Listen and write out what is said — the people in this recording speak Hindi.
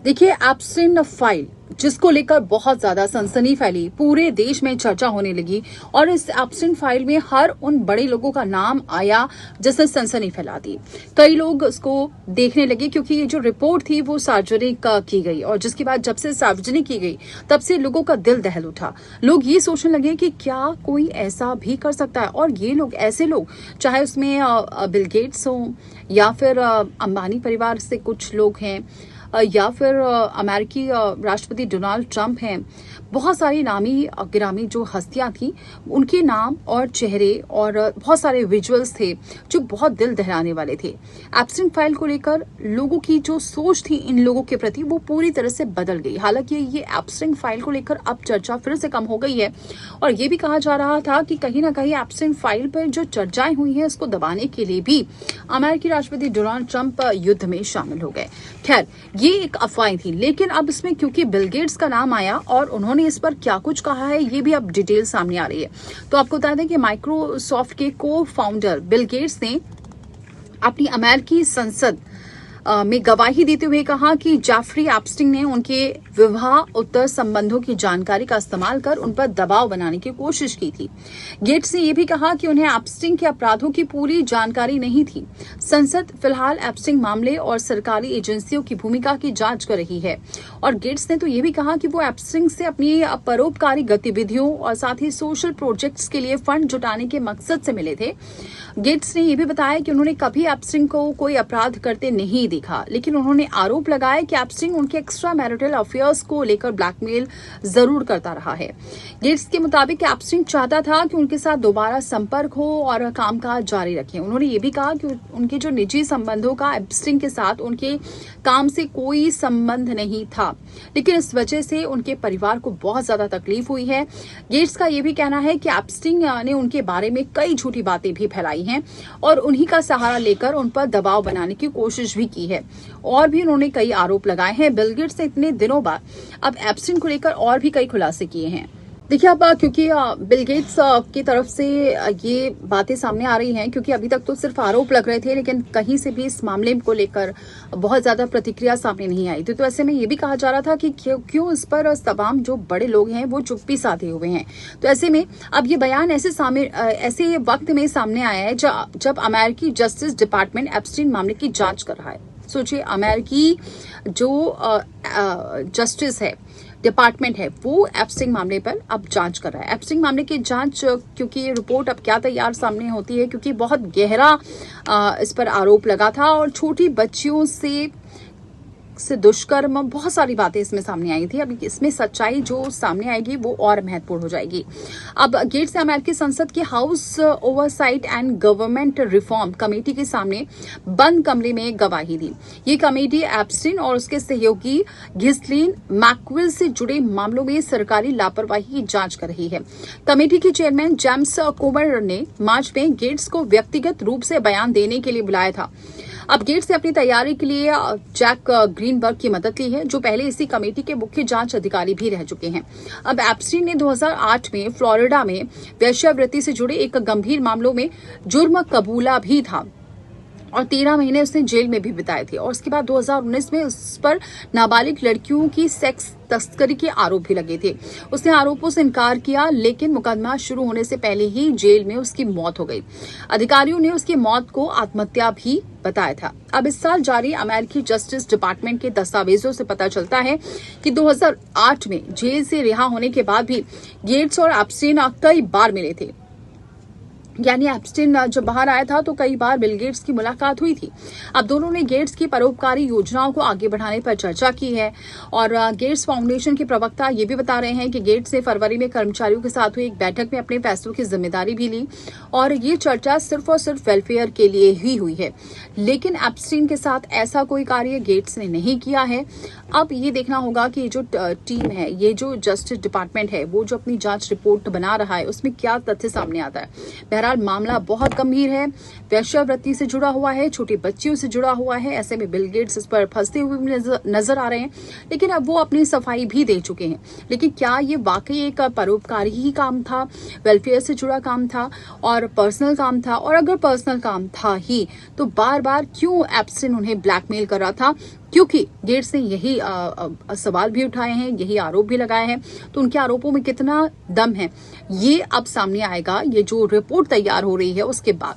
देखिए, एप्स्टिन फाइल जिसको लेकर बहुत ज्यादा सनसनी फैली, पूरे देश में चर्चा होने लगी और इस एप्स्टिन फाइल में हर उन बड़े लोगों का नाम आया जिसने सनसनी फैला दी। कई लोग उसको देखने लगे क्योंकि ये जो रिपोर्ट थी वो सार्वजनिक की गई और जिसके बाद जब से सार्वजनिक की गई तब से लोगों का दिल दहल उठा। लोग ये सोचने लगे कि क्या कोई ऐसा भी कर सकता है, और ये लोग, ऐसे लोग, चाहे उसमें बिल गेट्स हो या फिर अंबानी परिवार से कुछ लोग हैं या फिर अमेरिकी राष्ट्रपति डोनाल्ड ट्रंप हैं, बहुत सारी नामी गिरामी जो हस्तियां थी, उनके नाम और चेहरे और बहुत सारे विजुअल्स थे जो बहुत दिल दहलाने वाले थे। एप्स्टिन फाइल को लेकर लोगों की जो सोच थी इन लोगों के प्रति वो पूरी तरह से बदल गई। हालांकि ये एप्स्टिन फाइल को लेकर अब चर्चा फिर से कम हो गई है और ये भी कहा जा रहा था कि कहीं ना कहीं एप्स्टिन फाइल पर जो चर्चाएं हुई हैं उसको दबाने के लिए भी अमेरिकी राष्ट्रपति डोनाल्ड ट्रंप युद्ध में शामिल हो गए। खैर, ये एक अफवाह थी, लेकिन अब इसमें क्योंकि बिल गेट्स का नाम आया और उन्होंने इस पर क्या कुछ कहा है ये भी अब डिटेल सामने आ रही है। तो आपको बता दें कि माइक्रोसॉफ्ट के को फाउंडर बिल गेट्स ने अपनी अमेरिकी संसद में गवाही देते हुए कहा कि जेफरी एप्स्टिन ने उनके विवाह उत्तर संबंधों की जानकारी का इस्तेमाल कर उन पर दबाव बनाने की कोशिश की थी। गेट्स ने यह भी कहा कि उन्हें एप्स्टिन के अपराधों की पूरी जानकारी नहीं थी। संसद फिलहाल एप्स्टिन मामले और सरकारी एजेंसियों की भूमिका की जांच कर रही है और गेट्स ने तो यह भी कहा कि वो एप्स्टिन से अपनी परोपकारी गतिविधियों और साथ ही सोशल प्रोजेक्ट्स के लिए फंड जुटाने के मकसद से मिले थे। गेट्स ने यह भी बताया कि उन्होंने कभी एप्स्टिन को कोई अपराध करते नहीं देखा, लेकिन उन्होंने आरोप लगाया कि एप्स्टिन उनके एक्स्ट्रा मैरिटल अफेयर्स को लेकर ब्लैकमेल जरूर करता रहा है। गेट्स के मुताबिक एप्स्टिन चाहता था कि उनके साथ दोबारा संपर्क हो और कामकाज जारी रखें। उन्होंने ये भी कहा कि उनके जो निजी संबंधों का एप्स्टिन के साथ उनके काम से कोई संबंध नहीं था, लेकिन इस वजह से उनके परिवार को बहुत ज्यादा तकलीफ हुई है। गेट्स का यह भी कहना है कि एप्स्टिन ने उनके बारे में कई झूठी बातें भी फैलाई हैं और उन्हीं का सहारा लेकर उन पर दबाव बनाने की कोशिश भी की है और भी उन्होंने कई आरोप लगाए हैं। बिल गेट्स ने इतने दिनों बाद अब एप्स्टिन को लेकर और भी कई खुलासे किए हैं। देखिए, अब क्योंकि बिल गेट्स की तरफ से ये बातें सामने आ रही हैं, क्योंकि अभी तक तो सिर्फ आरोप लग रहे थे लेकिन कहीं से भी इस मामले को लेकर बहुत ज्यादा प्रतिक्रिया सामने नहीं आई थी। तो ऐसे में ये भी कहा जा रहा था कि क्यों इस पर तमाम जो बड़े लोग हैं वो चुप्पी साधे हुए हैं। तो ऐसे में अब ये बयान ऐसे वक्त में सामने आया है जब अमेरिकी जस्टिस डिपार्टमेंट एप्स्टिन मामले की जांच कर रहा है। सोचिए, अमेरिकी जो जस्टिस है डिपार्टमेंट है वो एप्स्टिन मामले पर अब जांच कर रहा है। एप्स्टिन मामले की जांच, क्योंकि ये रिपोर्ट अब क्या तैयार सामने होती है, क्योंकि बहुत गहरा इस पर आरोप लगा था और छोटी बच्चियों से दुष्कर्म, बहुत सारी बातें इसमें सामने आई थी। अब इसमें सच्चाई जो सामने आएगी वो और महत्वपूर्ण हो जाएगी। अब गेट्स ने अमेरिकी संसद की house oversight and government reform committee के सामने बंद कमरे में गवाही दी। ये कमेटी एप्स्टिन और उसके सहयोगी घिस्लीन मैकविल से जुड़े मामलों में सरकारी लापरवाही की जांच कर रही है। कमेटी के चेयरमैन जेम्स कोमर ने मार्च में गेट्स को व्यक्तिगत रूप से बयान देने के लिए बुलाया था। अब गेट्स ने अपनी तैयारी के लिए जैक ग्रीनबर्ग की मदद ली है, जो पहले इसी कमेटी के मुख्य जांच अधिकारी भी रह चुके हैं। अब एप्स्टिन ने 2008 में फ्लोरिडा में वेश्यावृत्ति से जुड़े एक गंभीर मामलों में जुर्म कबूला भी था और 13 महीने उसने जेल में भी बिताए थे और उसके बाद 2019 में उस पर नाबालिग लड़कियों की सेक्स तस्करी के आरोप भी लगे थे। उसने आरोपों से इनकार किया, लेकिन मुकदमा शुरू होने से पहले ही जेल में उसकी मौत हो गई। अधिकारियों ने उसकी मौत को आत्महत्या भी बताया था। अब इस साल जारी अमेरिकी जस्टिस डिपार्टमेंट के दस्तावेजों से पता चलता है कि 2008 में जेल से रिहा होने के बाद भी गेट्स और एप्स्टिन कई बार मिले थे। यानी एप्स्टिन जब बाहर आया था तो कई बार बिल गेट्स की मुलाकात हुई थी। अब दोनों ने गेट्स की परोपकारी योजनाओं को आगे बढ़ाने पर चर्चा की है और गेट्स फाउंडेशन के प्रवक्ता ये भी बता रहे हैं कि गेट्स ने फरवरी में कर्मचारियों के साथ हुई एक बैठक में अपने फैसलों की जिम्मेदारी भी ली और ये चर्चा सिर्फ और सिर्फ वेलफेयर के लिए ही हुई है, लेकिन एप्स्टिन के साथ ऐसा कोई कार्य गेट्स ने नहीं किया है। अब ये देखना होगा कि ये जो टीम है, ये जो जस्टिस डिपार्टमेंट है, वो जो अपनी जांच रिपोर्ट बना रहा है उसमें क्या तथ्य सामने आता है। बहरहाल मामला बहुत गंभीर है, वेश्यावृत्ति से जुड़ा हुआ है, छोटी बच्चियों से जुड़ा हुआ है। ऐसे में बिल गेट्स इस पर फंसते हुए नजर आ रहे हैं, लेकिन अब वो अपनी सफाई भी दे चुके हैं। लेकिन क्या ये वाकई एक परोपकारी ही काम था, वेलफेयर से जुड़ा काम था और पर्सनल काम था? और अगर पर्सनल काम था ही तो बार बार क्यों एप्स्टिन उन्हें ब्लैकमेल कर रहा था क्योंकि गेट्स ने यही सवाल भी उठाए हैं, यही आरोप भी लगाए हैं। तो उनके आरोपों में कितना दम है, ये अब सामने आएगा, ये जो रिपोर्ट तैयार हो रही है उसके बाद।